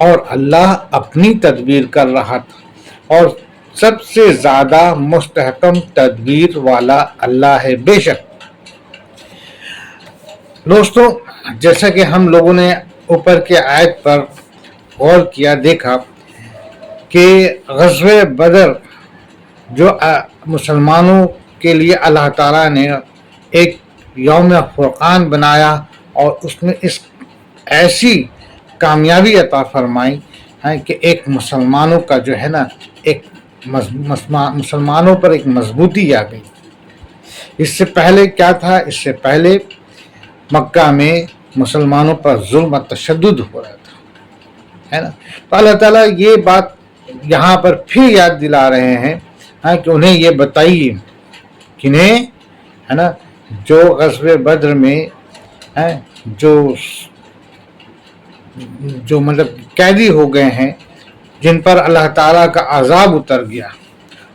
اور اللہ اپنی تدبیر کر رہا تھا، اور سب سے زیادہ مستحکم تدبیر والا اللہ ہے بے شک۔ دوستوں، جیسا کہ ہم لوگوں نے اوپر کے آیت پر غور کیا، دیکھا کہ غزوہ بدر جو مسلمانوں کے لیے اللہ تعالیٰ نے ایک یوم فرقان بنایا، اور اس میں اس ایسی کامیابی عطا فرمائی ہے کہ ایک مسلمانوں کا جو ہے نا، ایک مسلمانوں پر ایک مضبوطی آ گئی۔ اس سے پہلے کیا تھا؟ اس سے پہلے مکہ میں مسلمانوں پر ظلم و تشدد ہو رہا تھا، ہے نا۔ تو اللہ تعالیٰ یہ بات یہاں پر پھر یاد دلا رہے ہیں کہ انہیں یہ بتائیے، کنہیں، ہے نا، جو غزوہ بدر میں جو مطلب قیدی ہو گئے ہیں، جن پر اللہ تعالیٰ کا عذاب اتر گیا،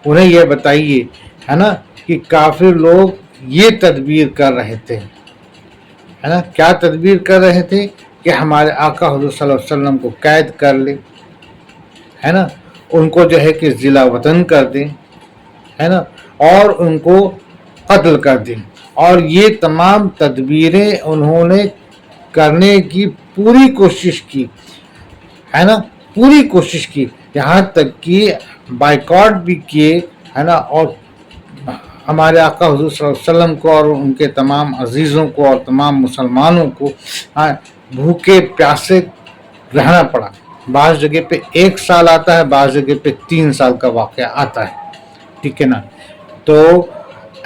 انہیں یہ بتائیے، ہے نا، کہ کافر لوگ یہ تدبیر کر رہے تھے، ہے نا، کیا تدبیر کر رہے تھے؟ کہ ہمارے آقا حضور صلی اللہ علیہ وسلم کو قید کر لیں، ہے نا، ان کو جو ہے کہ ضلع وطن کر دیں، ہے نا، اور ان کو قتل کر دیں۔ اور یہ تمام تدبیریں انہوں نے کرنے کی پوری کوشش کی، ہے نا، پوری کوشش کی، یہاں تک کہ بائیکاٹ بھی کیے، ہے نا، اور ہمارے آقا حضور صلی اللہ علیہ وسلم کو اور ان کے تمام عزیزوں کو اور تمام مسلمانوں کو بھوکے پیاسے رہنا پڑا۔ بعض جگہ پہ 1 سال آتا ہے، بعض جگہ پہ 3 سال کا واقعہ آتا ہے، ٹھیک ہے نا۔ تو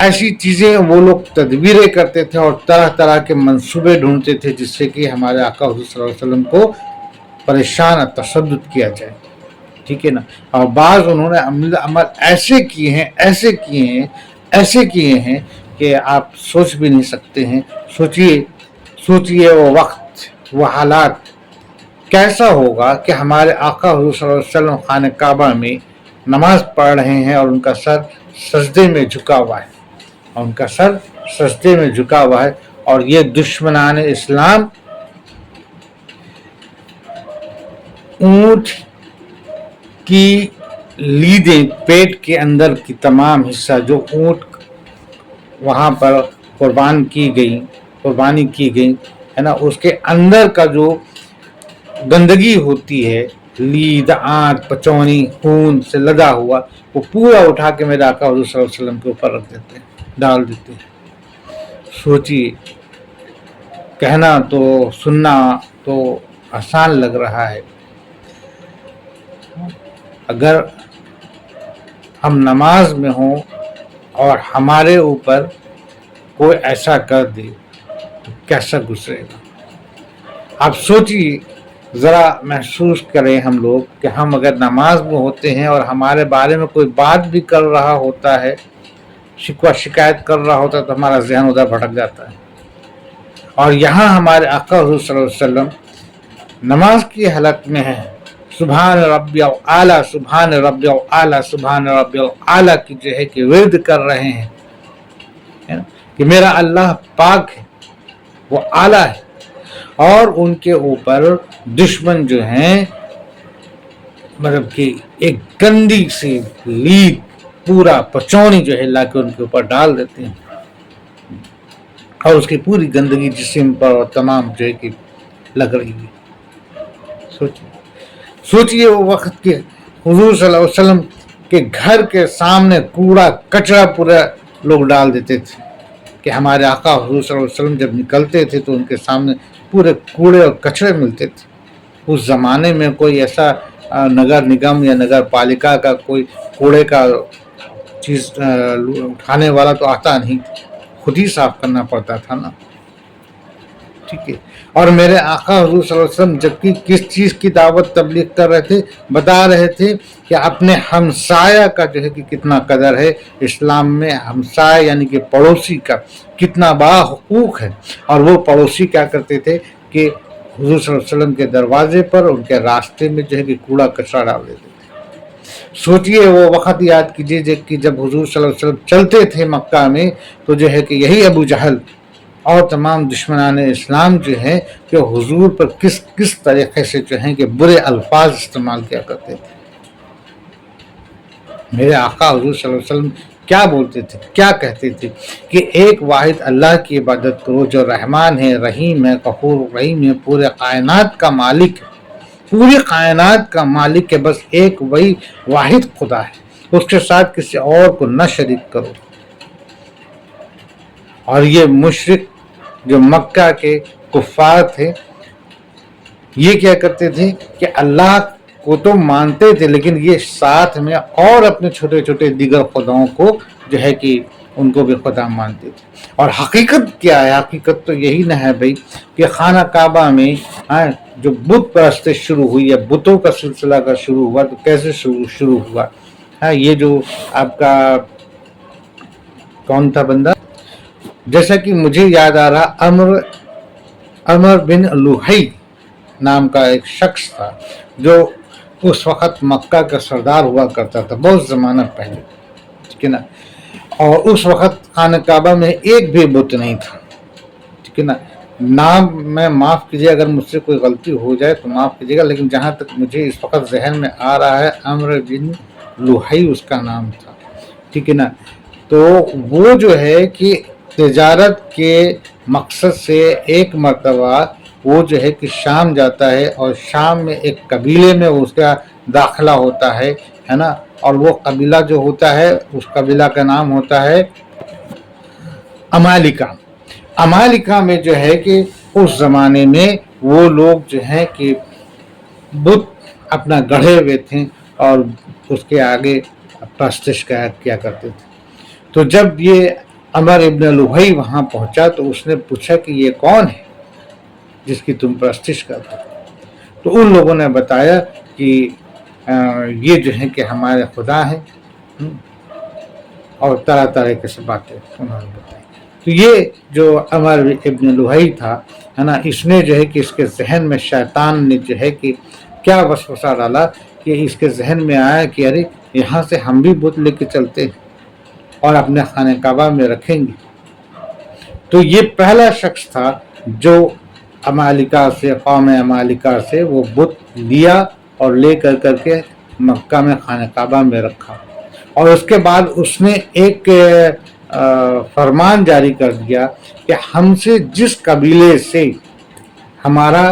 ایسی چیزیں وہ لوگ تدبیریں کرتے تھے اور طرح طرح کے منصوبے ڈھونڈتے تھے جس سے کہ ہمارے آقا حضور صلی اللہ علیہ وسلم کو پریشان اور تشدد کیا جائے، ٹھیک ہے نا۔ اور بعض انہوں نے عمل ایسے کیے ہیں کہ آپ سوچ بھی نہیں سکتے ہیں۔ سوچئے وہ وقت، وہ حالات کیسا ہوگا کہ ہمارے آقا حضور صلی اللہ علیہ وسلم خانہ کعبہ میں نماز پڑھ رہے ہیں اور ان کا سر سجدے میں جھکا ہوا ہے، اور یہ دشمنان اسلام اونٹ کی لیدیں، پیٹ کے اندر کی تمام حصہ جو اونٹ وہاں پر قربانی کی گئی ہے نا، اس کے اندر کا جو گندگی ہوتی ہے، لید، آنت، پچونی، خون سے لدا ہوا، وہ پورا اٹھا کے میرے آقا حضور صلی اللہ علیہ وسلم کے اوپر رکھ دیتے ہیں، ڈال دیتے ہیں۔ سوچیے، کہنا تو سننا تو آسان لگ رہا ہے، اگر ہم نماز میں ہوں اور ہمارے اوپر کوئی ایسا کر دے تو کیسا گزرے گا۔ آپ سوچیے، ذرا محسوس کریں ہم لوگ کہ ہم اگر نماز میں ہوتے ہیں اور ہمارے بارے میں کوئی بات بھی کر رہا ہوتا ہے، شکوہ شکایت کر رہا ہوتا ہے، تو ہمارا ذہن ادھر بھٹک جاتا ہے۔ اور یہاں ہمارے آقا حضور صلی اللہ علیہ وسلم نماز کی حالت میں ہے، سبحان ربی اعلیٰ، سبحان ربی اعلیٰ، سبحان ربی اعلیٰ کی جو ہے کہ ورد کر رہے ہیں کہ میرا اللہ پاک ہے، وہ اعلیٰ ہے، اور ان کے اوپر دشمن جو ہیں مطلب کہ ایک گندی سی لید، پورا پچونی جو ہے لا کے ان کے اوپر ڈال دیتے ہیں، اور اس کی پوری گندگی جسم پر اور تمام جو ہے کہ لگ رہی ہے۔ سوچئے وہ وقت کے حضور صلی اللہ علیہ وسلم کے گھر کے سامنے کوڑا کچرا پورا لوگ ڈال دیتے تھے کہ ہمارے آقا حضور صلی اللہ علیہ وسلم جب نکلتے تھے تو ان کے سامنے پورے کوڑے اور کچرے ملتے تھے۔ اس زمانے میں کوئی ایسا نگر نگم یا نگر پالکا کا کوئی کوڑے کا چیز اٹھانے والا تو آتا نہیں، خود ہی صاف کرنا پڑتا تھا نا، ٹھیک ہے۔ اور میرے آقا حضور صلی اللہ علیہ وسلم جبکہ کس چیز کی دعوت تبلیغ کر رہے تھے، بتا رہے تھے کہ اپنے ہمسایہ کا جو ہے کہ کتنا قدر ہے اسلام میں، ہمسایہ یعنی کہ پڑوسی کا کتنا بڑا حقوق ہے۔ اور وہ پڑوسی کیا کرتے تھے کہ حضور صلی اللہ علیہ وسلم کے دروازے پر، ان کے راستے میں جو ہے کہ کوڑا کچرا ڈال دیتے تھے۔ سوچئے وہ وقت یاد کیجئے کہ جب حضور صلی اللہ علیہ وسلم چلتے تھے مکہ میں، تو جو ہے کہ یہی ابو جہل اور تمام دشمنان اسلام جو ہیں کہ حضور پر کس طریقے سے جو ہیں کہ برے الفاظ استعمال کیا کرتے تھے. میرے آقا حضور صلی اللہ علیہ وسلم کیا بولتے تھے, کیا کہتے تھے کہ ایک واحد اللہ کی عبادت کرو جو رحمان ہے, رحیم ہے, غفور رحیم ہے, پورے کائنات کا مالک ہے, پوری کائنات کا مالک ہے, بس ایک وہی واحد خدا ہے, اس کے ساتھ کسی اور کو نہ شریک کرو. اور یہ مشرک جو مکہ کے کفار تھے یہ کیا کرتے تھے کہ اللہ کو تو مانتے تھے لیکن یہ ساتھ میں اور اپنے چھوٹے چھوٹے دیگر خداؤں کو جو ہے کہ ان کو بھی خدا مانتے تھے. اور حقیقت کیا ہے؟ حقیقت تو یہی نہ ہے بھائی کہ خانہ کعبہ میں جو بت پرستی شروع ہوئی ہے, بتوں کا سلسلہ کا شروع ہوا, تو کیسے شروع ہوا؟ یہ جو آپ کا کون تھا بندہ, جیسا کہ مجھے یاد آ رہا, عمر بن لوہی نام کا ایک شخص تھا جو اس وقت مکہ کا سردار ہوا کرتا تھا, بہت زمانہ پہلے, ٹھیک ہے نا. اور اس وقت خانہ کعبہ میں ایک بھی بت نہیں تھا, ٹھیک ہے نا. نام میں معاف کیجیے اگر مجھ سے کوئی غلطی ہو جائے تو معاف کیجیے گا, لیکن جہاں تک مجھے اس وقت ذہن میں آ رہا ہے عمر بن لوہی اس کا نام تھا, ٹھیک ہے نا. تو وہ جو ہے کہ تجارت کے مقصد سے ایک مرتبہ وہ جو ہے کہ شام جاتا ہے, اور شام میں ایک قبیلے میں اس کا داخلہ ہوتا ہے نا. اور وہ قبیلہ جو ہوتا ہے اس قبیلہ کا نام ہوتا ہے امالکہ. امالکہ میں جو ہے کہ اس زمانے میں وہ لوگ جو ہیں کہ بت اپنا گڑھے ہوئے تھے اور اس کے آگے پرستش کیا کرتے تھے. تو جب یہ عمر ابن لوہی وہاں پہنچا تو اس نے پوچھا کہ یہ کون ہے جس کی تم پرستش کرتے ہو؟ تو ان لوگوں نے بتایا کہ یہ جو ہے کہ ہمارے خدا ہیں, اور طرح طرح کی باتیں انہوں نے بتائی. تو یہ جو عمر ابن لوہی تھا نا, اس نے جو ہے کہ اس کے ذہن میں شیطان نے جو ہے کہ کیا وسوسہ ڈالا کہ اس کے ذہن میں آیا کہ ارے یہاں سے ہم بھی بت لے کے چلتے ہیں اور اپنے خانہ کعبہ میں رکھیں گے. تو یہ پہلا شخص تھا جو امالکہ سے, قوم امالکہ سے وہ بت لیا اور لے کر کے مکہ میں خانہ کعبہ میں رکھا. اور اس کے بعد اس نے ایک فرمان جاری کر دیا کہ ہم سے جس قبیلے سے ہمارا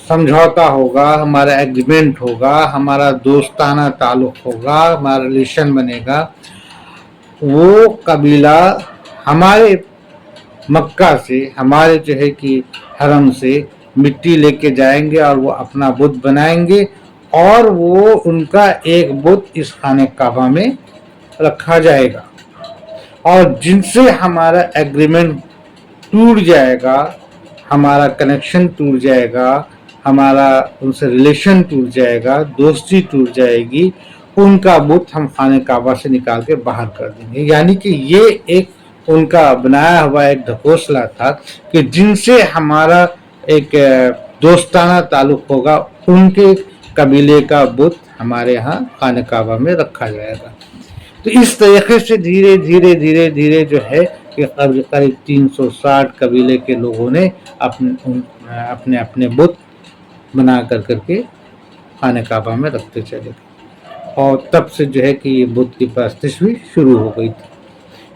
سمجھوتا ہوگا, ہمارا ایگریمنٹ ہوگا, ہمارا دوستانہ تعلق ہوگا, ہمارا ریلیشن بنے گا, وہ قبیلہ ہمارے مکہ سے, ہمارے جو ہے کہ حرم سے مٹی لے کے جائیں گے اور وہ اپنا بت بنائیں گے, اور وہ ان کا ایک بت اس خانہ کعبہ میں رکھا جائے گا. اور جن سے ہمارا ایگریمنٹ ٹوٹ جائے گا, ہمارا کنیکشن ٹوٹ جائے گا, ہمارا ان سے ریلیشن ٹوٹ جائے گا, دوستی ٹوٹ جائے گی, ان کا بت ہم خانہ کعبہ سے نکال کے باہر کر دیں گے. یعنی کہ یہ ایک ان کا بنایا ہوا ایک ڈھکوسلا تھا کہ جن سے ہمارا ایک دوستانہ تعلق ہوگا, ان کے قبیلے کا بت ہمارے ہاں خانہ کعبہ میں رکھا جائے گا. تو اس طریقے سے دھیرے دھیرے دھیرے دھیرے جو ہے کہ قریب 360 قبیلے کے لوگوں نے اپنے اپنے بت بنا کر کے خانہ کعبہ میں رکھتے چلے گئے. اور تب سے جو ہے کہ یہ بت کی پرستش بھی شروع ہو گئی تھی.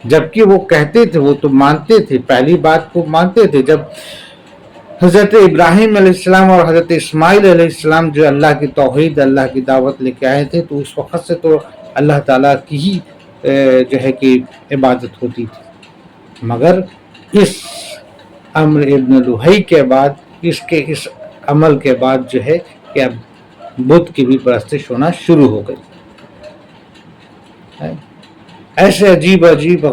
جبکہ وہ کہتے تھے, وہ تو مانتے تھے, پہلی بات کو مانتے تھے جب حضرت ابراہیم علیہ السلام اور حضرت اسماعیل علیہ السلام جو اللہ کی توحید, اللہ کی دعوت لے کے آئے تھے, تو اس وقت سے تو اللہ تعالیٰ کی ہی جو ہے کہ عبادت ہوتی تھی. مگر اس عمر ابن لوہی کے بعد, اس عمل کے بعد جو ہے کہ اب بت کی بھی پرستش ہونا شروع ہو گئی. ایسے عجیب غریب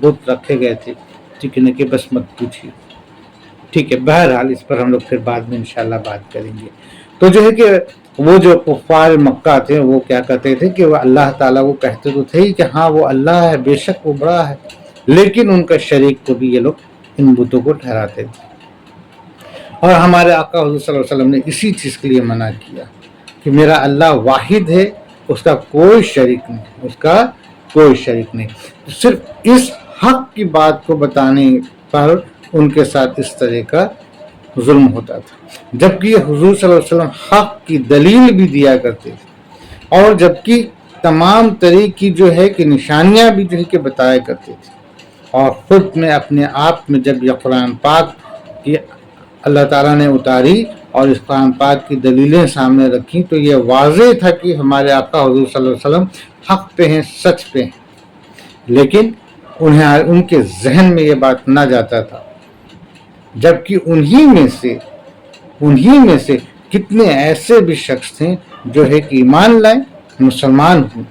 بت رکھے گئے تھے, ٹھیک ہے, کہ بس مت پوچھیے. ٹھیک ہے, بہرحال اس پر ہم لوگ پھر بعد میں انشاءاللہ بات کریں گے. تو جو ہے کہ وہ جو کفار مکہ تھے وہ کیا کہتے تھے کہ وہ اللہ تعالیٰ, وہ کہتے تو تھے کہ ہاں وہ اللہ ہے, بے شک وہ بڑا ہے, لیکن ان کا شریک کو بھی یہ لوگ ان بتوں کو ٹھہراتے تھے. اور ہمارے آقا حضور صلی اللہ علیہ وسلم نے اسی چیز کے لیے منع کیا کہ میرا اللہ واحد ہے, اس کا کوئی شریک نہیں, اس کا کوئی شریک نہیں. صرف اس حق کی بات کو بتانے پر ان کے ساتھ اس طرح کا ظلم ہوتا تھا، جبکہ حضور صلی اللہ علیہ وسلم حق کی دلیل بھی دیا کرتے تھے، اور جبکہ تمام طرح کی جو ہے کہ نشانیاں بھی جو ہے کہ بتایا کرتے تھے، اور خود میں اپنے آپ میں جب یہ قرآن پاک کی اللہ تعالیٰ نے اتاری اور اس قرآن پاک کی دلیلیں سامنے رکھی تو یہ واضح تھا کہ ہمارے آقا حضور صلی اللہ علیہ وسلم حق پہ ہیں، سچ پہ ہیں، لیکن ان کے ذہن میں یہ بات نہ جاتا تھا، جبکہ انہی میں سے کتنے ایسے بھی شخص تھے جو ہے کہ ایمان لائے، مسلمان ہوں،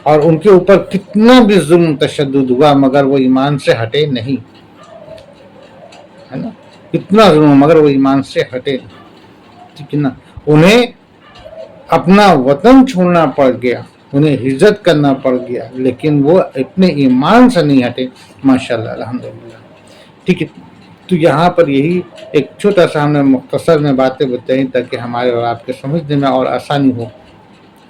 اور ان کے اوپر کتنا بھی ظلم تشدد ہوا مگر وہ ایمان سے ہٹے نہیں، ہے نا، اتنا ظلم مگر وہ ایمان سے ہٹے نہیں، ٹھیک ہے نا، انہیں اپنا وطن چھوڑنا پڑ گیا، انہیں ہجرت کرنا پڑ گیا، لیکن وہ اپنے ایمان سے نہیں ہٹے، ماشاءاللہ، الحمدللہ، ٹھیک ہے۔ تو یہاں پر یہی ایک چھوٹا سا ہم نے مختصر میں باتیں بتائیں تاکہ ہمارے اور آپ کے سمجھنے میں اور آسانی ہو۔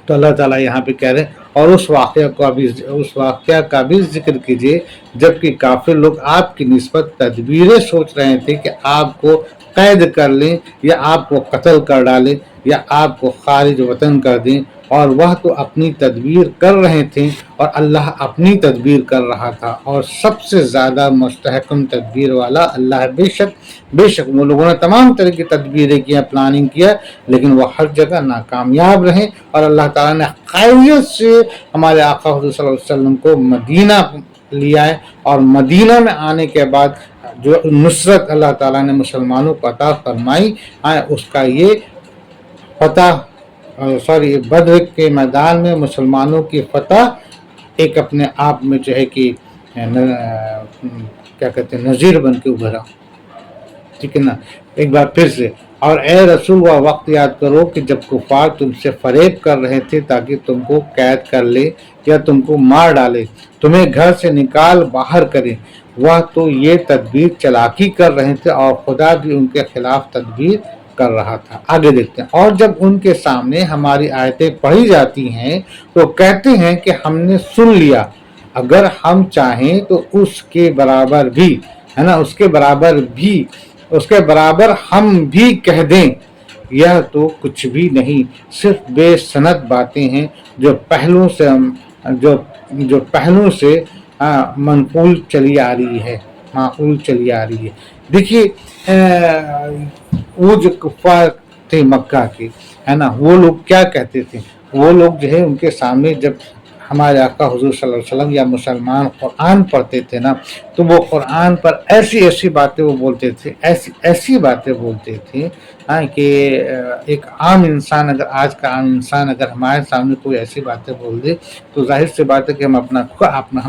تو اللہ تعالیٰ یہاں پہ کہہ رہے ہیں اور اس واقعہ کا بھی ذکر کیجیے جبکہ کافر لوگ آپ کی نسبت تدبیریں سوچ رہے تھے کہ آپ کو قید کر لیں یا آپ کو قتل کر ڈالیں یا آپ کو خارج وطن کر دیں، اور وہ تو اپنی تدبیر کر رہے تھے اور اللہ اپنی تدبیر کر رہا تھا، اور سب سے زیادہ مستحکم تدبیر والا اللہ ہے۔ بے شک وہ لوگوں نے تمام طرح کی تدبیریں کیا، پلاننگ کیا، لیکن وہ ہر جگہ ناکامیاب رہے، اور اللہ تعالیٰ نے خیریت سے ہمارے آقا حضور صلی اللہ علیہ وسلم کو مدینہ لیا ہے، اور مدینہ میں آنے کے بعد جو نصرت اللہ تعالیٰ نے مسلمانوں کو عطا فرمائی، اس کا یہ فتح بدر کے میدان میں مسلمانوں کی فتح ایک اپنے آپ میں جو ہے کہ کیا کہتے ہیں نذیر بن کے ابھرا، ٹھیک ہے نا۔ ایک بار پھر سے، اور اے رسول وہ وقت یاد کرو کہ جب کفار تم سے فریب کر رہے تھے تاکہ تم کو قید کر لے یا تم کو مار ڈالے، تمہیں گھر سے نکال باہر کرے، وہ تو یہ تدبیر چلاکی کر رہے تھے اور خدا بھی ان کے خلاف تدبیر کر رہا تھا۔ آگے دیکھتے ہیں، اور جب ان کے سامنے ہماری آیتیں پڑھی جاتی ہیں تو کہتے ہیں کہ ہم نے سن لیا، اگر ہم چاہیں تو اس کے برابر بھی، ہے نا، اس کے برابر ہم بھی کہہ دیں، یہ تو کچھ بھی نہیں، صرف بے سند باتیں ہیں جو پہلوں سے معقول چلی آ رہی ہے۔ دیکھیے وہ جو کفار تھے مکہ کے، ہے نا، وہ لوگ کیا کہتے تھے، وہ لوگ جو ہے ان کے سامنے جب ہمارے آقا حضور صلی اللہ علیہ وسلم یا مسلمان قرآن پڑھتے تھے نا تو وہ قرآن پر ایسی باتیں وہ بولتے تھے، ایسی باتیں بولتے تھے کہ ایک عام انسان، اگر آج کا عام انسان اگر ہمارے سامنے کوئی ایسی باتیں بول دے تو ظاہر سی بات ہے کہ ہم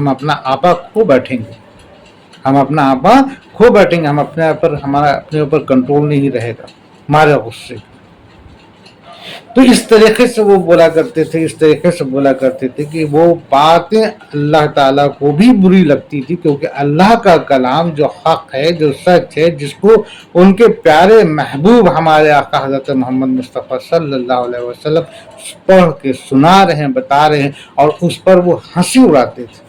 اپنا آپا کھو بیٹھیں گے، ہم اپنے اوپر کنٹرول نہیں رہے گا ہمارے غصے۔ تو اس طریقے سے وہ بولا کرتے تھے کہ وہ باتیں اللہ تعالیٰ کو بھی بری لگتی تھی، کیونکہ اللہ کا کلام جو حق ہے، جو سچ ہے، جس کو ان کے پیارے محبوب ہمارے آقا حضرت محمد مصطفیٰ صلی اللہ علیہ وسلم پڑھ کے سنا رہے ہیں، بتا رہے ہیں، اور اس پر وہ ہنسی اڑاتے تھے،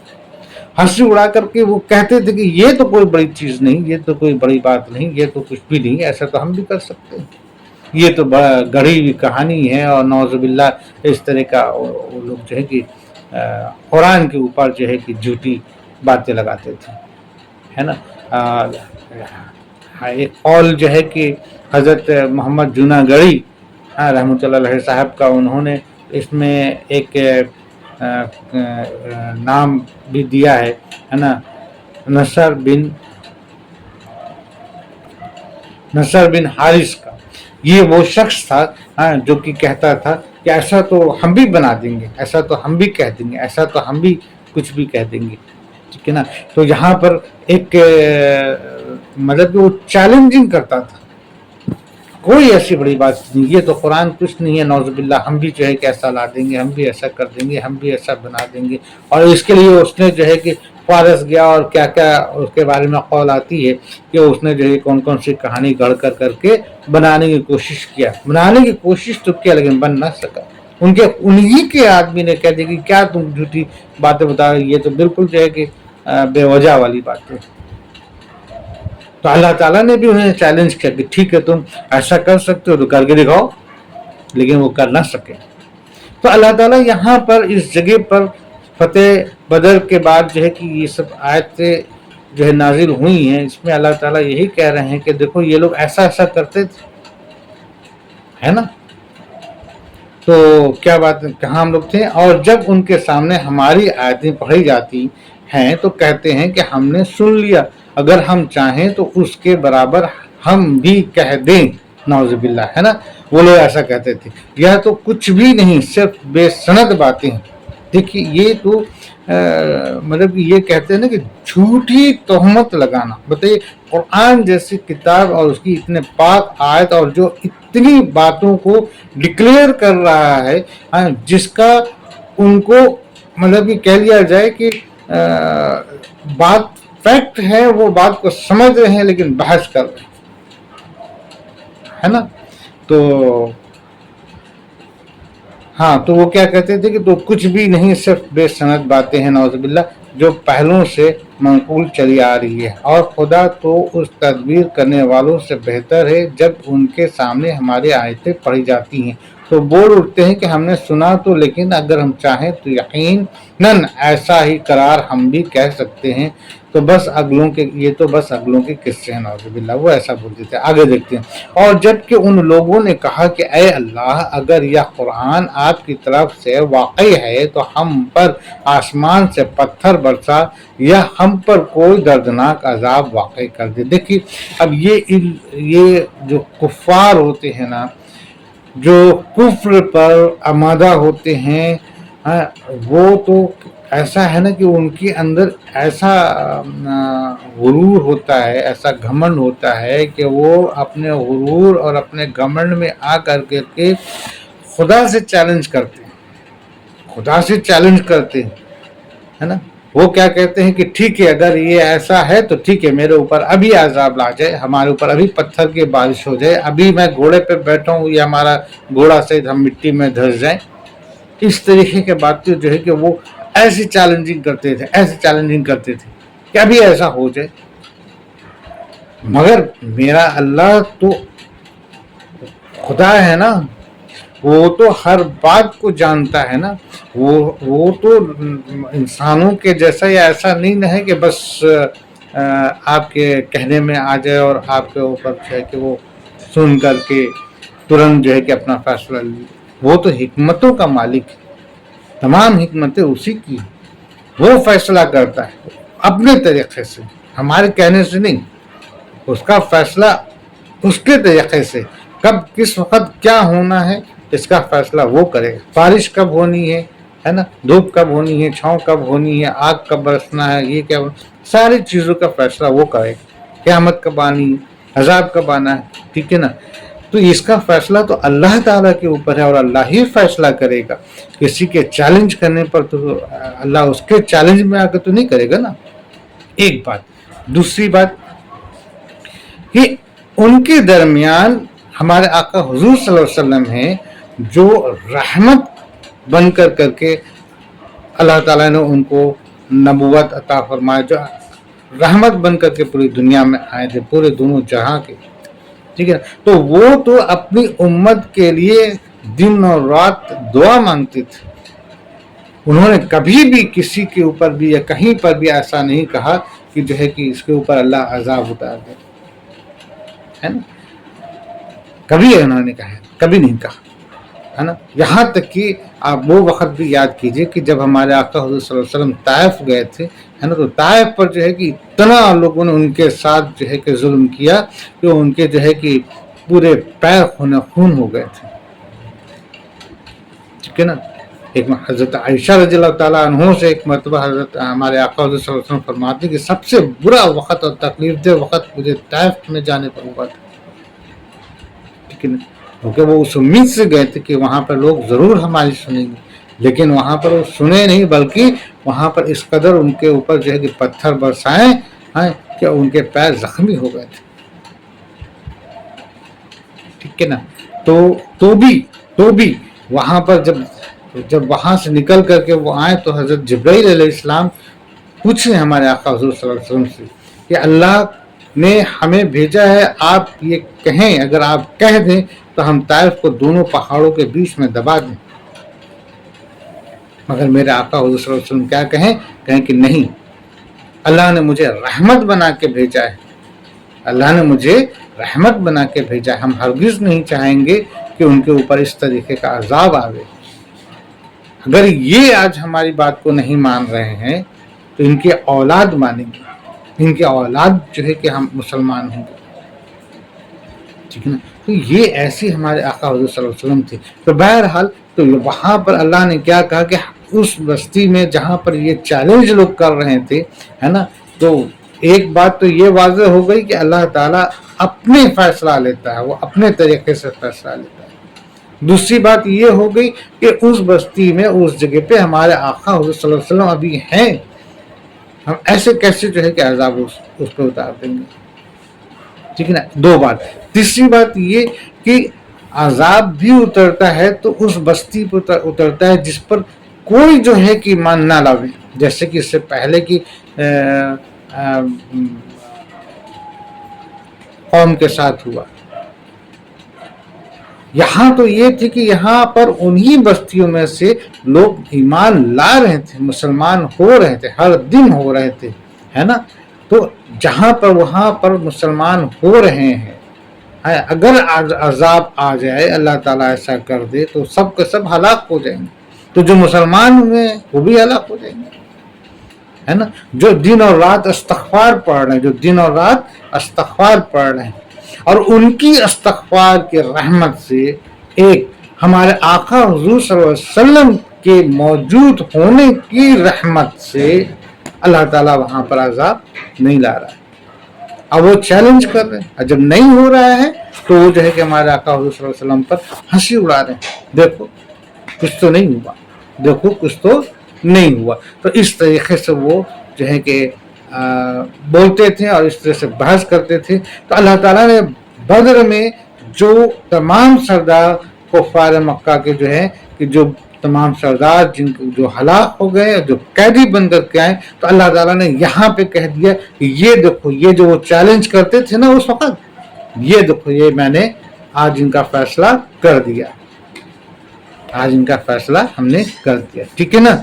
ہنسی اڑا کر کے وہ کہتے تھے کہ یہ تو کوئی بڑی چیز نہیں، یہ تو کوئی بڑی بات نہیں، یہ تو کچھ بھی نہیں، ایسا تو ہم بھی کر سکتے ہیں، یہ تو گڑھی ہوئی کہانی ہے، اور نعوذ باللہ اس طرح کا وہ لوگ جو ہے کہ قرآن کے اوپر جو ہے کہ جھوٹی باتیں لگاتے تھے، ہے نا۔ ایک قول جو ہے کہ حضرت محمد جوناگڑھی رحمۃ اللہ علیہ صاحب کا، انہوں نے اس میں ایک نام بھی دیا ہے نا، نصر بن حارث کا۔ یہ وہ شخص تھا جو کہ کہتا تھا کہ ایسا تو ہم بھی بنا دیں گے، ایسا تو ہم بھی کہہ دیں گے، ایسا تو ہم بھی کچھ بھی کہہ دیں گے، ٹھیک ہے نا۔ تو یہاں پر ایک مطلب وہ چیلنجنگ کرتا تھا، کوئی ایسی بڑی بات نہیں، یہ تو قرآن کچھ نہیں ہے، نعوذ باللہ ہم بھی جو ہے کہ ایسا لا دیں گے، ہم بھی ایسا کر دیں گے، ہم بھی ایسا بنا دیں گے۔ اور اس کے لیے اس نے جو ہے کہ فارس گیا، اور کیا کیا اس کے بارے میں قول آتی ہے کہ اس نے جو ہے کون سی کہانی گڑھ کر کے بنانے کی کوشش تو کیا، لیکن بن نہ سکا۔ انہی کے آدمی نے کہہ دیا کہ کیا تم جھوٹی باتیں بتا رہے، یہ تو بالکل جو ہے کہ بے وجہ والی باتیں. تو اللہ تعالیٰ نے بھی انہیں چیلنج کیا کہ ٹھیک ہے تم ایسا کر سکتے ہو تو کر کے دکھاؤ, لیکن وہ کر نہ سکے. تو اللہ تعالیٰ یہاں پر اس جگہ پر فتح بدر کے بعد جو ہے کہ یہ سب آیتیں جو ہے نازل ہوئی ہیں, اس میں اللہ تعالیٰ یہی کہہ رہے ہیں کہ دیکھو یہ لوگ ایسا ایسا کرتے تھے, ہے نا. تو کیا بات کہاں ہم لوگ تھے, اور جب ان کے سامنے ہماری آیتیں پڑھی جاتی ہیں تو کہتے ہیں کہ ہم نے سن لیا, اگر ہم چاہیں تو اس کے برابر ہم بھی کہہ دیں, نعوذ باللہ, ہے نا. وہ لوگ ایسا کہتے تھے. یہ تو کچھ بھی نہیں, صرف بے سند باتیں ہیں. دیکھیے یہ تو مطلب یہ کہتے ہیں نا کہ جھوٹی تہمت لگانا. بتائیے قرآن جیسی کتاب اور اس کی اتنے پاک آیت اور جو اتنی باتوں کو ڈکلیئر کر رہا ہے, جس کا ان کو مطلب کہ کہہ لیا جائے کہ بات فیکٹ ہے, وہ بات کو سمجھ رہے ہیں لیکن بحث کر رہے ہیں, ہے نا. تو ہاں, تو وہ کیا کہتے تھے کہ تو کچھ بھی نہیں, صرف بے سند باتیں ہیں, نعوذ باللہ, جو پہلوں سے منقول چلی آ رہی ہے. اور خدا تو اس تدبیر کرنے والوں سے بہتر ہے. جب ان کے سامنے ہماری آیتیں پڑھی جاتی ہیں تو بول اٹھتے ہیں کہ ہم نے سنا تو, لیکن اگر ہم چاہیں تو یقیناً ایسا ہی قرار ہم بھی کہہ سکتے ہیں. تو بس اگلوں کے, یہ تو بس اگلوں کے قصے ہیں, نعوذ باللہ, وہ ایسا بولتے تھے. آگے دیکھتے ہیں. اور جب کہ ان لوگوں نے کہا کہ اے اللہ, اگر یہ قرآن آپ کی طرف سے واقعی ہے تو ہم پر آسمان سے پتھر برسا یا ہم پر کوئی دردناک عذاب واقع کر دے. دیکھیے اب یہ جو کفار ہوتے ہیں نا, جو کفر پر آمادہ ہوتے ہیں, وہ تو ایسا ہے نا کہ ان کے اندر ایسا غرور ہوتا ہے, ایسا گھمنڈ ہوتا ہے کہ وہ اپنے غرور اور اپنے گھمنڈ میں آ کر کے خدا سے چیلنج کرتے ہیں, خدا سے چیلنج کرتے ہیں, ہے نا. وہ کیا کہتے ہیں کہ ٹھیک ہے, اگر یہ ایسا ہے تو ٹھیک ہے, میرے اوپر ابھی عذاب لا جائے, ہمارے اوپر ابھی پتھر کی بارش ہو جائے, ابھی میں گھوڑے پہ بیٹھا ہوں یا ہمارا گھوڑا سے ہم مٹی میں دھس جائیں. اس طریقے کے باتیں جو ہے کہ وہ ایسی چیلنجنگ کرتے تھے کہ ابھی ایسا ہو جائے. مگر میرا اللہ تو خدا ہے نا, وہ تو ہر بات کو جانتا ہے نا. وہ تو انسانوں کے جیسا یا ایسا نہیں ہے کہ بس آپ کے کہنے میں آ جائے اور آپ کے اوپر ہے کہ وہ سن کر کے ترنت جو ہے کہ اپنا فیصلہ لے. وہ تو حکمتوں کا مالک ہے, تمام حکمتیں اسی کی, وہ فیصلہ کرتا ہے اپنے طریقے سے, ہمارے کہنے سے نہیں. اس کا فیصلہ اس کے طریقے سے, کب کس وقت کیا ہونا ہے اس کا فیصلہ وہ کرے گا. بارش کب ہونی ہے نا, دھوپ کب ہونی ہے, چھاؤں کب ہونی ہے, آگ کب برسنا ہے, یہ کیا, ساری چیزوں کا فیصلہ وہ کرے گا. قیامت کب آنی ہے, عذاب کب آنا ہے, ٹھیک ہے نا. تو اس کا فیصلہ تو اللہ تعالیٰ کے اوپر ہے اور اللہ ہی فیصلہ کرے گا. کسی کے چیلنج کرنے پر تو اللہ اس کے چیلنج میں آ کے تو نہیں کرے گا نا. ایک بات. دوسری بات کہ ان کے درمیان ہمارے آقا حضور صلی اللہ علیہ وسلم ہیں جو رحمت بن کر کے اللہ تعالیٰ نے ان کو نبوت عطا فرمایا, جو رحمت بن کر کے پوری دنیا میں آئے تھے, پورے دونوں جہاں کے, ٹھیک ہے. تو وہ تو اپنی امت کے لیے دن اور رات دعا مانگتے تھے. انہوں نے کبھی بھی کسی کے اوپر بھی یا کہیں پر بھی ایسا نہیں کہا کہ جو ہے کہ اس کے اوپر اللہ عذاب اتار دے, ہے نا. کبھی انہوں نے کہا, کبھی نہیں کہا, ہے نا. یہاں تک کہ آپ وہ وقت بھی یاد کیجئے کہ جب ہمارے آقا حضور صلی اللہ علیہ وسلم طائف گئے تھے, ہے نا, تو طائف پر جو ہے کہ اتنا لوگوں نے ان کے ساتھ جو ہے کہ ظلم کیا کہ ان کے جو ہے کہ پورے پیر خون ہو گئے تھے, ٹھیک ہے نا. ایک حضرت عائشہ رضی اللہ تعالیٰ عنہ سے ایک مرتبہ حضرت ہمارے آقا حضور صلی اللہ علیہ وسلم فرماتے کہ سب سے برا وقت اور تکلیف دہ وقت مجھے طائف میں جانے پر ہوا تھا, ٹھیک ہے نا. کیونکہ وہ اس امید سے گئے تھے کہ وہاں پر لوگ ضرور ہماری سنیں گے, لیکن وہاں پر وہ سنے نہیں, بلکہ وہاں پر اس قدر ان کے اوپر جو ہے کہ پتھر برسائیں کہ ان کے پیر زخمی ہو گئے تھے, ٹھیک ہے نا. تو بھی وہاں پر جب وہاں سے نکل کر کے وہ آئے تو حضرت جبرائیل علیہ السلام پوچھیں ہمارے آقا حضور صلی اللہ علیہ وسلم سے کہ اللہ نے ہمیں بھیجا ہے، آپ یہ کہیں، اگر آپ کہہ دیں تو ہم طائف کو دونوں پہاڑوں کے بیچ میں دبا دیں، مگر میرے آقا حضور صلی اللہ علیہ وسلم کیا کہیں کہ نہیں، اللہ نے مجھے رحمت بنا کے بھیجا ہے، اللہ نے مجھے رحمت بنا کے بھیجا ہے، ہم ہرگز نہیں چاہیں گے کہ ان کے اوپر اس طریقے کا عذاب آوے۔ اگر یہ آج ہماری بات کو نہیں مان رہے ہیں تو ان کی اولاد مانیں گے، ان کی اولاد جو ہے کہ ہم مسلمان ہوں گے، ٹھیک ہے نا۔ تو یہ ایسی ہمارے آقا حضور صلی اللہ علیہ وسلم تھے۔ تو بہرحال تو وہاں پر اللہ نے کیا کہا کہ اس بستی میں جہاں پر یہ چیلنج لوگ کر رہے تھے، ہے نا، تو ایک بات تو یہ واضح ہو گئی کہ اللہ تعالیٰ اپنے فیصلہ لیتا ہے، وہ اپنے طریقے سے فیصلہ لیتا ہے۔ دوسری بات یہ ہو گئی کہ اس بستی میں، اس جگہ پہ ہمارے آقا حضور صلی اللہ علیہ وسلم ابھی ہیں، ہم ایسے کیسے جو ہے کہ عذاب اس پہ اتار دیں گے، ٹھیک ہے نا۔ دو بات۔ تیسری بات یہ کہ عذاب بھی اترتا ہے تو اس بستی پر اترتا ہے جس پر کوئی جو ہے کہ ایمان نہ لاوے، جیسے کہ اس سے پہلے کی قوم کے ساتھ ہوا۔ یہاں تو یہ تھی کہ یہاں پر انہی بستیوں میں سے لوگ ایمان لا رہے تھے، مسلمان ہو رہے تھے، ہر دن ہو رہے تھے، ہے نا۔ تو جہاں پر وہاں پر مسلمان ہو رہے ہیں، اگر عذاب آ جائے، اللہ تعالیٰ ایسا کر دے تو سب کے سب ہلاک ہو جائیں گے۔ تو جو مسلمان ہوئے ہیں وہ بھی ہلاک ہو جائیں گے، ہے نا۔ جو دن اور رات استغفار پڑھ رہے ہیں، جو دن اور رات استغفار پڑھ رہے ہیں، اور ان کی استغفار کی رحمت سے، ایک ہمارے آقا حضور صلی اللہ علیہ وسلم کے موجود ہونے کی رحمت سے اللہ تعالیٰ وہاں پر عذاب نہیں لا رہا ہے۔ اب وہ چیلنج کر رہے ہیں، جب نہیں ہو رہا ہے تو وہ جو ہے کہ ہمارے آقا حضور صلی اللہ علیہ وسلم پر ہنسی اڑا رہے ہیں، دیکھو کچھ تو نہیں ہوا، دیکھو کچھ تو نہیں ہوا۔ تو اس طریقے سے وہ جو ہے کہ بولتے تھے اور اس طرح سے بحث کرتے تھے۔ تو اللہ تعالیٰ نے بدر میں جو تمام سردار کفار مکہ کے جو ہے کہ جو تمام سردار جن کو جو ہلاک ہو گئے، جو قیدی بن کر کے آئے، تو اللہ تعالیٰ نے یہاں پہ کہہ دیا کہ یہ دیکھو، یہ جو وہ چیلنج کرتے تھے نا اس وقت، یہ دیکھو، یہ میں نے آج ان کا فیصلہ کر دیا، آج ان کا فیصلہ ہم نے کر دیا، ٹھیک ہے نا۔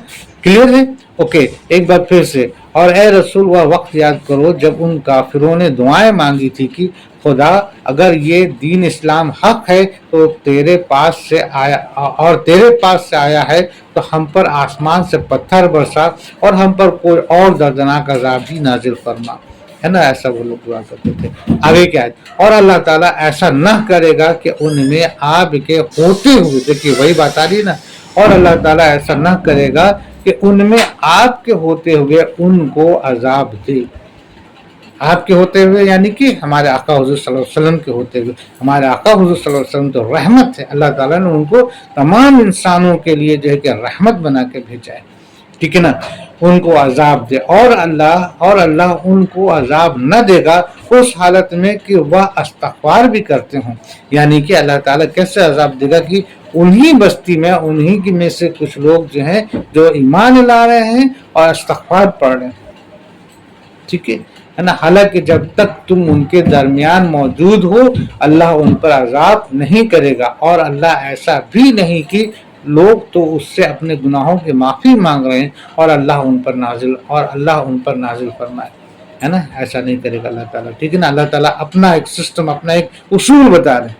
کلیئر ہے؟ اوکے۔ ایک بار پھر سے، اور اے رسول وہ وقت یاد کرو جب ان کافروں نے دعائیں مانگی تھی کہ خدا اگر یہ دین اسلام حق ہے تو تیرے پاس سے آیا، اور تیرے پاس سے آیا ہے تو ہم پر آسمان سے پتھر برسا اور ہم پر کوئی اور دردناک عذاب بھی نازل فرما، ہے نا۔ ایسا وہ لوگ دعا کرتے تھے۔ آگے کیا ہے؟ اور اللہ تعالیٰ ایسا نہ کرے گا کہ ان میں آپ کے ہوتے ہوئے، دیکھیے وہی بات آ رہی نا، اور اللہ تعالیٰ ایسا نہ کرے گا کہ ان میں آپ کے ہوتے ہوئے ان کو عذاب دے۔ آپ کے ہوتے ہوئے یعنی کہ ہمارے آقا حضور صلی اللہ علیہ وسلم کے ہوتے ہوئے، ہمارے آقا حضور صلی اللہ علیہ وسلم تو رحمت ہے، اللہ تعالیٰ نے ان کو تمام انسانوں کے لیے جو ہے کہ رحمت بنا کے بھیجا ہے، ٹھیک ہے نا۔ ان کو عذاب دے، اور اللہ ان کو عذاب نہ دے گا اس حالت میں کہ وہ استغفار بھی کرتے ہوں۔ یعنی کہ اللہ تعالیٰ کیسے عذاب دے گا کہ انہی بستی میں، انہی کی میں سے کچھ لوگ جو ہیں جو ایمان لا رہے ہیں اور استغفار پڑھ رہے ہیں، ٹھیک ہے نا۔ حالانکہ جب تک تم ان کے درمیان موجود ہو اللہ ان پر عذاب نہیں کرے گا، اور اللہ ایسا بھی نہیں کہ لوگ تو اس سے اپنے گناہوں کی معافی مانگ رہے ہیں اور اللہ ان پر نازل فرمائے، ہے نا۔ ایسا نہیں کرے گا اللہ تعالیٰ، ٹھیک ہے نا۔ اللہ تعالیٰ اپنا ایک سسٹم، اپنا ایک اصول بتا رہے ہیں،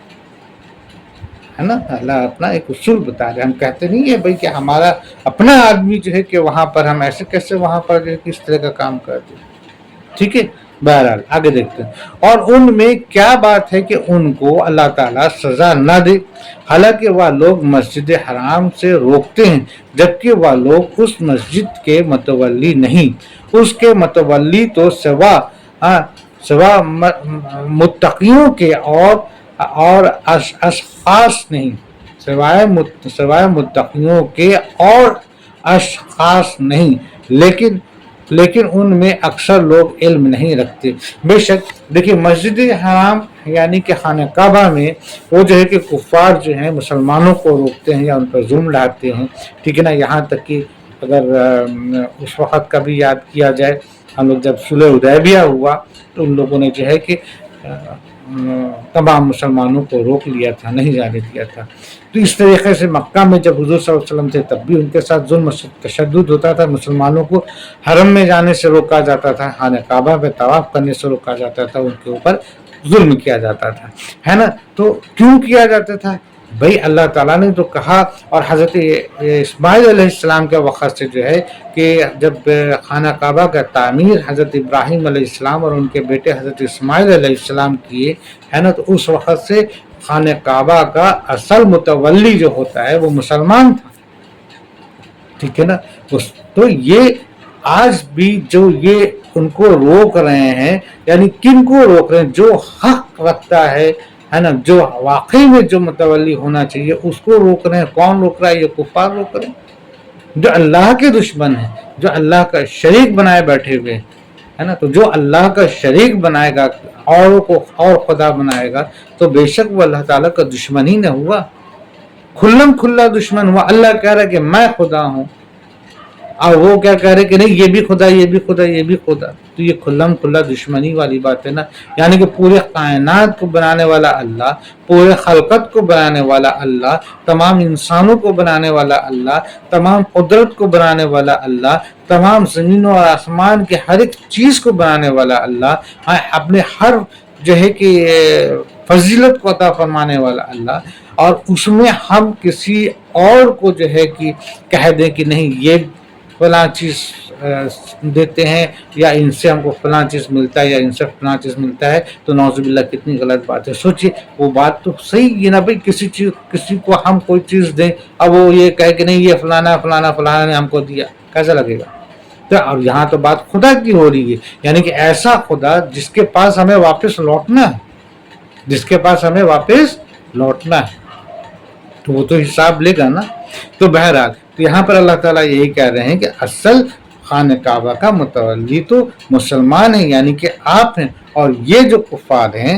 ہے نا۔ اللہ اپنا ایک اصول بتا رہے ہیں، ہم کہتے نہیں ہے بھائی کہ ہمارا اپنا آدمی جو ہے کہ وہاں پر ہم ایسے کیسے وہاں پر جو ہے کس طرح کا کام کرتے ہیں، ٹھیک ہے۔ بہرحال آگے دیکھتے ہیں۔ اور ان میں کیا بات ہے کہ ان کو اللہ تعالیٰ سزا نہ دے، حالانکہ وہ لوگ مسجد حرام سے روکتے ہیں جبکہ وہ لوگ اس مسجد کے متولی نہیں، اس کے متولی تو سوا متقیوں کے اور اشخاص نہیں، سوائے متقیوں کے اور اشخاص نہیں، لیکن ان میں اکثر لوگ علم نہیں رکھتے۔ بے شک دیکھیے مسجد حرام یعنی کہ خانہ کعبہ میں وہ جو ہے کہ کفار جو ہیں مسلمانوں کو روکتے ہیں یا ان پر ظلم ڈالتے ہیں، ٹھیک ہے نا۔ یہاں تک کہ اگر اس وقت کا بھی یاد کیا جائے، ہم لوگ جب صلح حدیبیہ ہوا تو ان لوگوں نے جو ہے کہ تمام مسلمانوں کو روک لیا تھا، نہیں جانے دیا تھا. تو اس طریقے سے مکہ میں جب حضور صلی اللہ علیہ وسلم تھے تب بھی ان کے ساتھ ظلم تشدد ہوتا تھا. مسلمانوں کو حرم میں جانے سے روکا جاتا تھا، خانہ کعبہ پہ طواف کرنے سے روکا جاتا تھا، ان کے اوپر ظلم کیا جاتا تھا، ہے نا. تو کیوں کیا جاتا تھا بھائی؟ اللہ تعالیٰ نے تو کہا. اور حضرت اسماعیل علیہ السلام کے وقت سے جو ہے کہ جب خانہ کعبہ کا تعمیر حضرت ابراہیم علیہ السلام اور ان کے بیٹے حضرت اسماعیل علیہ السلام کیے، ہے نا، تو اس وقت سے خانہ کعبہ کا اصل متولی جو ہوتا ہے وہ مسلمان تھا. ٹھیک ہے نا. تو یہ آج بھی جو یہ ان کو روک رہے ہیں، یعنی کن کو روک رہے ہیں؟ جو حق رکھتا ہے نا، جو واقعی میں جو متولی ہونا چاہیے اس کو روک رہے ہیں. کون روک رہا ہے؟ یہ کفار روک رہے ہیں، جو اللہ کے دشمن ہیں، جو اللہ کا شریک بنائے بیٹھے ہوئے ہیں، ہے نا. تو جو اللہ کا شریک بنائے گا اوروں کو اور خدا بنائے گا تو بے شک وہ اللہ تعالیٰ کا دشمن ہی نہ ہوا، کھلم کھلا دشمن ہوا. اللہ کہہ رہا ہے کہ میں خدا ہوں، اور وہ کیا کہہ رہے کہ نہیں یہ بھی خدا، یہ بھی خدا، یہ بھی خدا. تو یہ کھلم کھلا دشمنی والی بات ہے نا. یعنی کہ پورے کائنات کو بنانے والا اللہ، پورے خلقت کو بنانے والا اللہ، تمام انسانوں کو بنانے والا اللہ، تمام قدرت کو بنانے والا اللہ، تمام زمین اور آسمان کے ہر ایک چیز کو بنانے والا اللہ، اپنے ہر جو ہے کہ فضیلت کو عطا فرمانے والا اللہ، اور اس میں ہم کسی اور کو جو ہے کہ کہہ دیں کہ نہیں یہ فلاں چیز دیتے ہیں یا ان سے ہم کو فلاں چیز ملتا ہے یا ان سے فلاں چیز ملتا ہے، تو نعوذ باللہ کتنی غلط بات ہے. سوچئے وہ بات تو صحیح ہے نا بھائی، کسی کو ہم کوئی چیز دیں، اب وہ یہ کہے کہ نہیں یہ فلانا فلانا فلانا نے ہم کو دیا، کیسا لگے گا؟ تو اب یہاں تو بات خدا کی ہو رہی ہے، یعنی کہ ایسا خدا جس کے پاس ہمیں واپس لوٹنا ہے، جس کے پاس ہمیں واپس لوٹنا ہے، تو وہ تو حساب لے گا نا. تو بہرحال تو یہاں پر اللہ تعالیٰ یہی کہہ رہے ہیں کہ اصل خانہ کعبہ کا متولی تو مسلمان ہیں، یعنی کہ آپ ہیں. اور یہ جو کفار ہیں،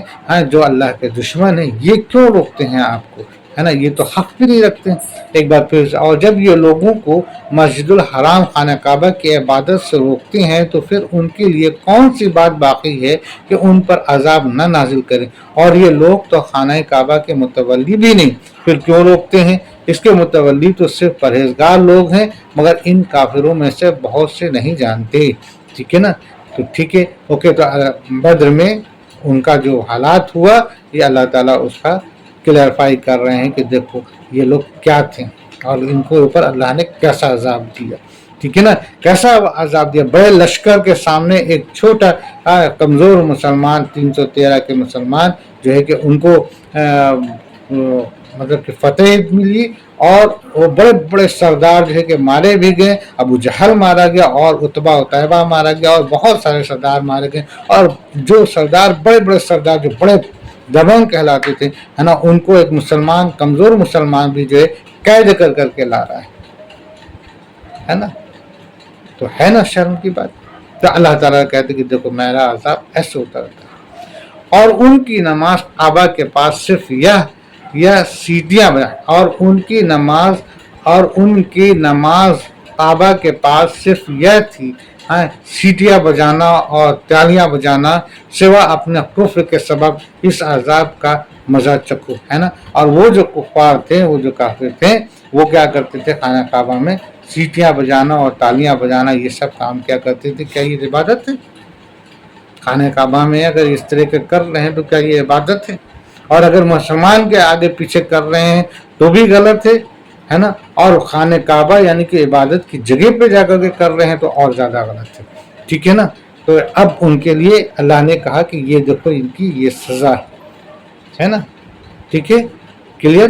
جو اللہ کے دشمن ہیں، یہ کیوں روکتے ہیں آپ کو، ہے نا؟ یہ تو حق بھی نہیں رکھتے ہیں. ایک بار پھر، اور جب یہ لوگوں کو مسجد الحرام خانہ کعبہ کی عبادت سے روکتے ہیں تو پھر ان کے لیے کون سی بات باقی ہے کہ ان پر عذاب نہ نازل کریں؟ اور یہ لوگ تو خانہ کعبہ کے متولی بھی نہیں، پھر کیوں روکتے ہیں؟ اس کے متولی تو صرف پرہیزگار لوگ ہیں، مگر ان کافروں میں سے بہت سے نہیں جانتے. ٹھیک ہے نا. تو ٹھیک ہے، اوکے. تو بدر میں ان کا جو حالات ہوا، یہ اللہ تعالیٰ اس کا کلیئرفائی کر رہے ہیں کہ دیکھو یہ لوگ کیا تھے اور ان کو اوپر اللہ نے کیسا عذاب دیا. ٹھیک ہے نا. کیسا عذاب دیا؟ بڑے لشکر کے سامنے ایک چھوٹا کمزور مسلمان، 313 کے مسلمان جو ہے کہ ان کو مطلب کہ فتح ملی، اور وہ بڑے بڑے سردار جو ہے کہ مارے بھی گئے. ابو جہل مارا گیا، اور عتبہ عتیبہ مارا گیا، اور بہت سارے سردار مارے گئے. اور جو سردار بڑے بڑے سردار جو بڑے دبنگ کہلاتے تھے، ہے نا، ان کو ایک مسلمان، کمزور مسلمان بھی جو ہے قید کر کے لا رہا ہے نا. تو ہے نا شرم کی بات. تو اللہ تعالیٰ کہتے کہ دیکھو میرا عذاب ایسے ہوتا رہتا ہے. اور ان کی نماز کعبہ کے پاس صرف یا سیٹیاں بجائیں، اور ان کی نماز کعبہ کے پاس صرف یہ تھی، سیٹیاں بجانا اور تالیاں بجانا، سوا اپنے کفر کے سبب اس عذاب کا مزہ چکھو، ہے نا. اور وہ جو کفار تھے، وہ جو کافر تھے، وہ کیا کرتے تھے؟ خانہ کعبہ میں سیٹیاں بجانا اور تالیاں بجانا، یہ سب کام کیا کرتے تھے؟ کیا یہ عبادت ہے؟ خانہ کعبہ میں اگر اس طرح کے کر رہے ہیں تو کیا یہ عبادت ہے؟ اور اگر مسلمان کے آگے پیچھے کر رہے ہیں تو بھی غلط ہے نا. اور خانہ کعبہ یعنی کہ عبادت کی جگہ پہ جا کر کے کر رہے ہیں تو اور زیادہ غلط ہے. ٹھیک ہے نا. تو اب ان کے لیے اللہ نے کہا کہ یہ دیکھو ان کی یہ سزا ہے نا. ٹھیک ہے، کلیئر.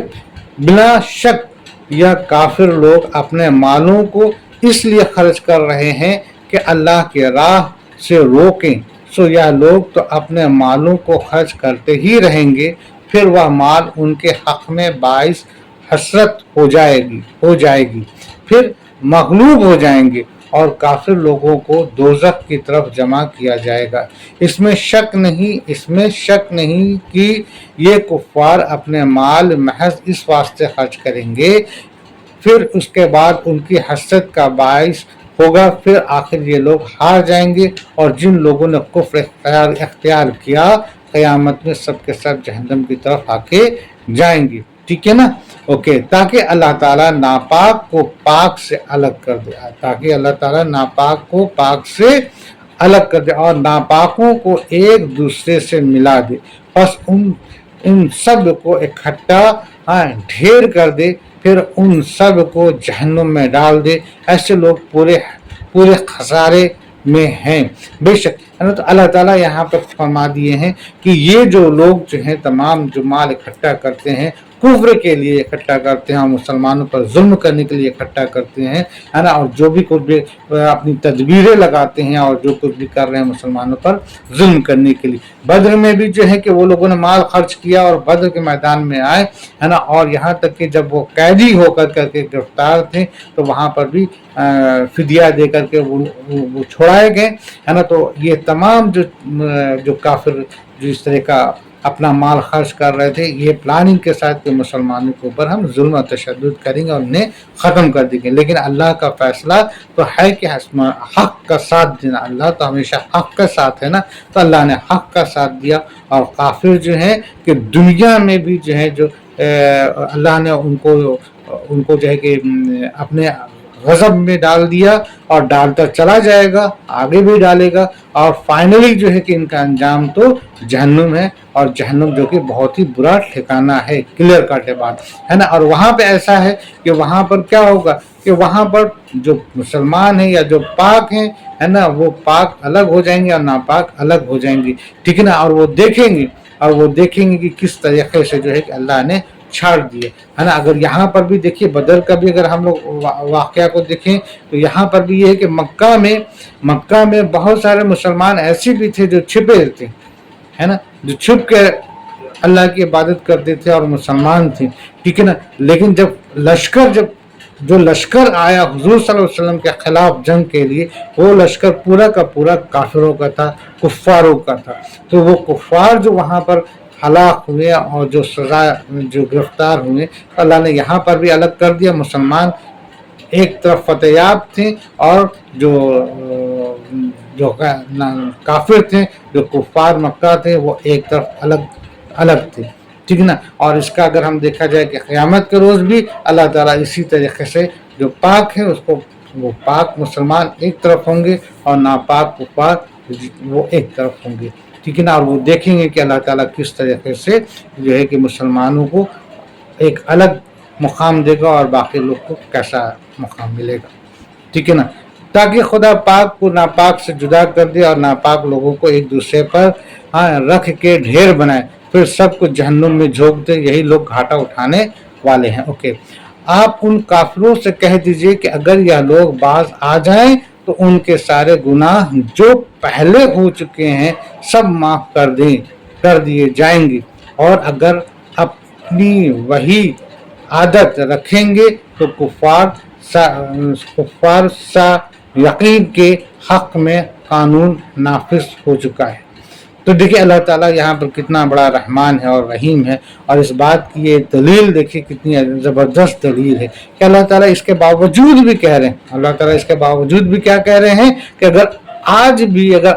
بلا شک یہ کافر لوگ اپنے مالوں کو اس لیے خرچ کر رہے ہیں کہ اللہ کی راہ سے روکیں، سو یہ لوگ تو اپنے مالوں کو خرچ کرتے ہی رہیں گے، پھر وہ مال ان کے حق میں باعث حسرت ہو جائے گی، پھر مغلوب ہو جائیں گے اور کافر لوگوں کو دوزخ کی طرف جمع کیا جائے گا. اس میں شک نہیں کہ یہ کفار اپنے مال محض اس واسطے خرچ کریں گے پھر اس کے بعد ان کی حسرت کا باعث ہوگا، پھر آخر یہ لوگ ہار جائیں گے، اور جن لوگوں نے کفر اختیار کیا قیامت میں سب کے سب جہنم کی طرف آ کے جائیں گے، ٹھیک ہے نا؟ اوکے، تاکہ اللہ تعالیٰ ناپاک کو پاک سے الگ کر دے، تاکہ اللہ تعالیٰ ناپاک کو پاک سے الگ کر دے اور ناپاکوں کو ایک دوسرے سے ملا دے، بس ان سب کو اکٹھا ڈھیر کر دے، پھر ان سب کو جہنم میں ڈال دے۔ ایسے لوگ پورے خسارے میں ہیں۔ بے شک تو اللہ تعالیٰ یہاں پر فرما دیے ہیں کہ یہ جو لوگ جو ہیں تمام جو مال اکٹھا کرتے ہیں کفر کے لیے اکٹھا کرتے ہیں اور مسلمانوں پر ظلم کرنے کے لیے اکٹھا کرتے ہیں، ہے نا، اور جو بھی کچھ بھی اپنی تدبیریں لگاتے ہیں اور جو کچھ بھی کر رہے ہیں مسلمانوں پر ظلم کرنے کے لیے۔ بدر میں بھی جو ہے کہ وہ لوگوں نے مال خرچ کیا اور بدر کے میدان میں آئے، ہے نا، اور یہاں تک کہ جب وہ قیدی ہو کر کے گرفتار تھے تو وہاں پر بھی فدیہ دے کر کے وہ چھوڑائے گئے، ہے نا۔ تو یہ تمام جو کافر جو اس طرح کا اپنا مال خرچ کر رہے تھے، یہ پلاننگ کے ساتھ کہ مسلمانوں کے اوپر ہم ظلم و تشدد کریں گے اور انہیں ختم کر دیں گے، لیکن اللہ کا فیصلہ تو ہے کہ حق کا ساتھ دینا، اللہ تو ہمیشہ حق کا ساتھ ہے نا، تو اللہ نے حق کا ساتھ دیا، اور کافر جو ہے کہ دنیا میں بھی جو ہے جو اللہ نے ان کو جو ہے کہ اپنے غضب میں ڈال دیا اور ڈالتا چلا جائے گا، آگے بھی ڈالے گا، اور فائنلی جو ہے کہ ان کا انجام تو جہنم ہے، اور جہنم جو کہ بہت ہی برا ٹھکانہ ہے، کلیئر کٹ بات ہے نا۔ اور وہاں پہ ایسا ہے کہ وہاں پر کیا ہوگا کہ وہاں پر جو مسلمان ہیں یا جو پاک ہیں، ہے نا، وہ پاک الگ ہو جائیں گے اور ناپاک الگ ہو جائیں گے، ٹھیک ہے نا۔ اور وہ دیکھیں گے کہ کس طریقے سے جو ہے کہ اللہ نے چھاڑ دیے، ہے نا۔ اگر یہاں پر بھی دیکھیے بدر کا بھی اگر ہم لوگ واقعہ کو دیکھیں تو یہاں پر بھی یہ ہے کہ مکہ میں بہت سارے مسلمان ایسے بھی تھے جو چھپے تھے، ہے نا، جو چھپ کے اللہ کی عبادت کرتے تھے اور مسلمان تھے، ٹھیک ہے نا۔ لیکن جو لشکر آیا حضور صلی اللہ علیہ وسلم کے خلاف جنگ کے لیے، وہ لشکر پورا کا پورا کافروں کا تھا، کفاروں کا تھا۔ تو وہ کفار جو وہاں پر ہلاک ہوئے اور جو گرفتار ہوئے، اللہ نے یہاں پر بھی الگ کر دیا۔ مسلمان ایک طرف فتح یاب تھے اور جو کافر تھے، جو کفار مکہ تھے، وہ ایک طرف الگ تھے، ٹھیک نا۔ اور اس کا اگر ہم دیکھا جائے کہ قیامت کے روز بھی اللہ تعالیٰ اسی طریقے سے جو پاک ہے وہ پاک مسلمان ایک طرف ہوں گے اور ناپاک کفار وہ ایک طرف ہوں گے، ٹھیک ہے نا۔ اور وہ دیکھیں گے کہ اللہ تعالیٰ کس طریقے سے جو ہے کہ مسلمانوں کو ایک الگ مقام دے گا اور باقی لوگ کو کیسا مقام ملے گا، ٹھیک ہے نا۔ تاکہ خدا پاک کو ناپاک سے جدا کر دے اور ناپاک لوگوں کو ایک دوسرے پر رکھ کے ڈھیر بنائے، پھر سب کو جہنم میں جھونک دے، یہی لوگ گھاٹا اٹھانے والے ہیں۔ اوکے، آپ ان کافروں سے کہہ دیجئے کہ اگر یہ لوگ باز آ جائیں تو ان کے سارے گناہ جو پہلے ہو چکے ہیں سب معاف کر دیے جائیں گے، اور اگر اپنی وہی عادت رکھیں گے تو کفار سا یقین کے حق میں قانون نافذ ہو چکا ہے۔ تو دیکھیں اللہ تعالیٰ یہاں پر کتنا بڑا رحمان ہے اور رحیم ہے، اور اس بات کی یہ دلیل دیکھیں کتنی زبردست دلیل ہے کہ اللہ تعالیٰ اس کے باوجود بھی کہہ رہے ہیں، اللہ تعالیٰ اس کے باوجود بھی کیا کہہ رہے ہیں کہ اگر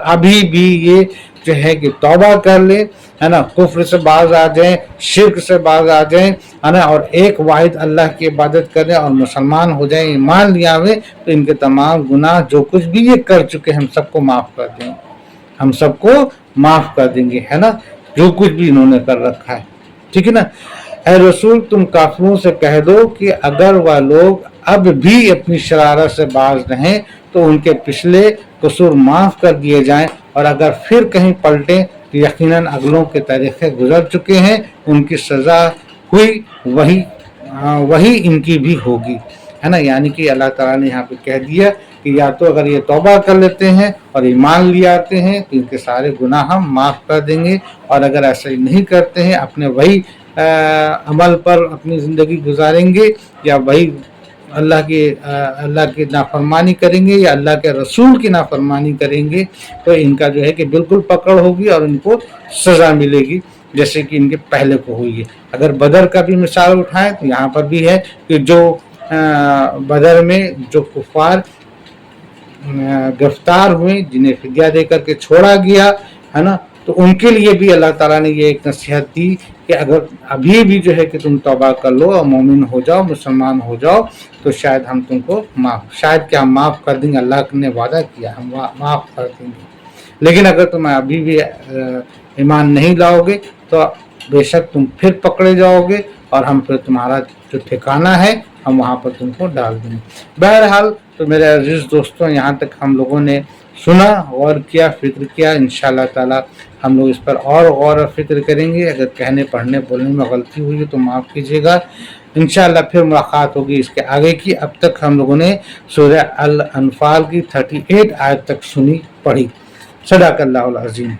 ابھی بھی یہ جو ہے کہ توبہ کر لے، ہے نا، کفر سے باز آ جائیں، شرک سے باز آ جائیں، ہے نا، اور ایک واحد اللہ کی عبادت کریں اور مسلمان ہو جائیں، ایمان لے آویں، تو ان کے تمام گناہ جو کچھ بھی یہ کر چکے ہم سب کو معاف کر دیں گے، ہم سب کو معاف کر دیں گے، ہے نا، جو کچھ بھی انہوں نے کر رکھا ہے، ٹھیک ہے نا۔ اے رسول تم کافروں سے کہہ دو کہ اگر وہ لوگ اب بھی اپنی شرارت سے باز رہیں تو ان کے پچھلے قصور معاف کر دیے جائیں، اور اگر پھر کہیں پلٹیں تو یقیناً اگلوں کے طریقے گزر چکے ہیں، ان کی سزا ہوئی وہی ان کی بھی ہوگی، ہے نا۔ یعنی کہ اللہ تعالیٰ نے یہاں پہ کہہ دیا کہ یا تو اگر یہ توبہ کر لیتے ہیں اور ایمان لے آتے ہیں تو ان کے سارے گناہ ہم معاف کر دیں گے، اور اگر ایسا ہی نہیں کرتے ہیں، اپنے وہی عمل پر اپنی زندگی گزاریں گے، یا وہی اللہ کی نافرمانی کریں گے یا اللہ کے رسول کی نافرمانی کریں گے، تو ان کا جو ہے کہ بالکل پکڑ ہوگی اور ان کو سزا ملے گی جیسے کہ ان کے پہلے کو ہوئی ہے۔ اگر بدر کا بھی مثال اٹھائیں تو یہاں پر بھی ہے کہ جو بدر میں جو کفار گرفتار ہوئے، جنہیں فدیہ دے کر کے چھوڑا گیا ہے نا، تو ان کے لیے بھی اللہ تعالیٰ نے یہ ایک نصیحت دی کہ اگر ابھی بھی جو ہے کہ تم توبہ کر لو اور مومن ہو جاؤ، مسلمان ہو جاؤ، تو شاید ہم تم کو شاید کیا ہم معاف کر دیں گے۔ اللہ نے وعدہ کیا ہم معاف کر دیں گے، لیکن اگر تم ابھی بھی ایمان نہیں لاؤ گے تو بے شک تم پھر پکڑے جاؤ گے، اور ہم پھر تمہارا جو ٹھکانہ ہے ہم وہاں پر تم کو ڈال دیں گے۔ بہرحال تو میرے عزیز دوستوں، یہاں تک ہم لوگوں نے سنا، غور کیا، فکر کیا، انشاءاللہ تعالی ہم لوگ اس پر اور غور و فکر کریں گے۔ اگر کہنے پڑھنے بولنے میں غلطی ہوئی تو معاف کیجیے گا۔ انشاءاللہ پھر ملاقات ہوگی اس کے آگے کی۔ اب تک ہم لوگوں نے سورہ الانفال کی 38 آیت تک سنی پڑھی۔ صدق اللہ العظیم۔